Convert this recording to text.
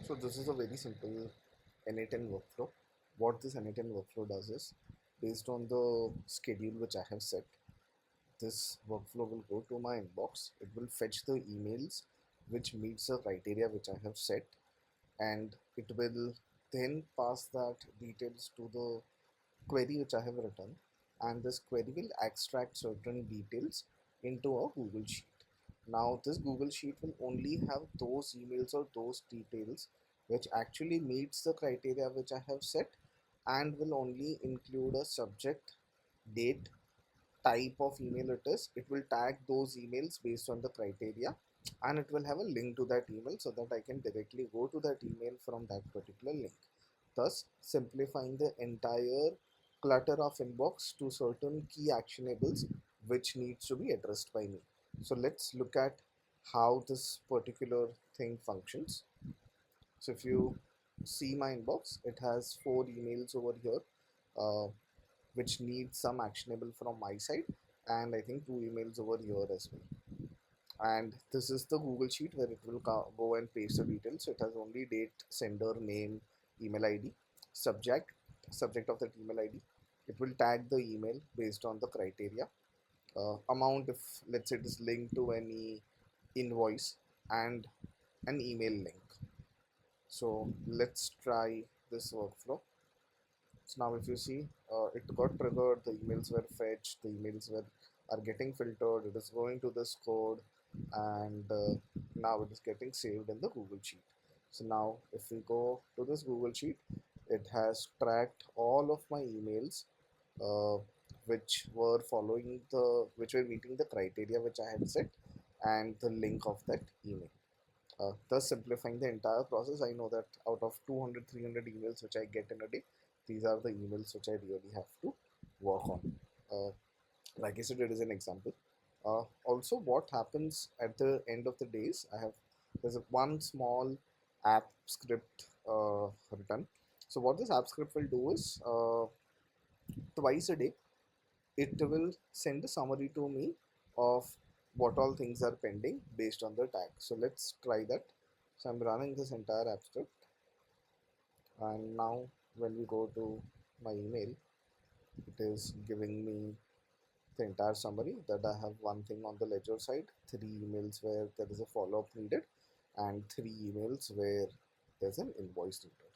So this is a very simple n8n workflow. What this n8n workflow does is, based on the schedule which I have set, this workflow will go to my inbox. It will fetch the emails which meets the criteria which I have set, and it will then pass that details to the query which I have written, and this query will extract certain details into a Google Sheet. Now this Google Sheet will only have those emails or those details which actually meets the criteria which I have set, and will only include a subject, date, type of email it is. It will tag those emails based on the criteria, and it will have a link to that email so that I can directly go to that email from that particular link, thus simplifying the entire clutter of inbox to certain key actionables which needs to be addressed by me. So let's look at how this particular thing functions. So if you see my inbox, it has 4 emails over here, uh, which need some actionable from my side, and I think 2 emails over here as well. And this is the Google Sheet where it will go and paste the details. So it has only date, sender, name, email ID, subject, subject of that email ID. It will tag the email based on the criteria. Amount, if let's say it is linked to any invoice, and an email link. So let's try this workflow. So now if you see, it got triggered, the emails were fetched, the emails are getting filtered, it is going to this code, and now it is getting saved in the Google Sheet. So now if we go to this Google Sheet, it has tracked all of my emails uh, which were meeting the criteria which I had set, and the link of that email. Thus simplifying the entire process. I know that out of 200 300 emails which I get in a day, these are the emails which I really have to work on. uh, like I said, it is an example. Also, what happens at the end of the days, there's one small app script written. So what this app script will do is, twice a day it will send a summary to me of what all things are pending based on the tag. So let's try that. So I'm running this entire app script, and now when we go to my email, it is giving me the entire summary that I have one thing on the ledger side, 3 emails where there is a follow-up needed, and 3 emails where there's an invoice needed.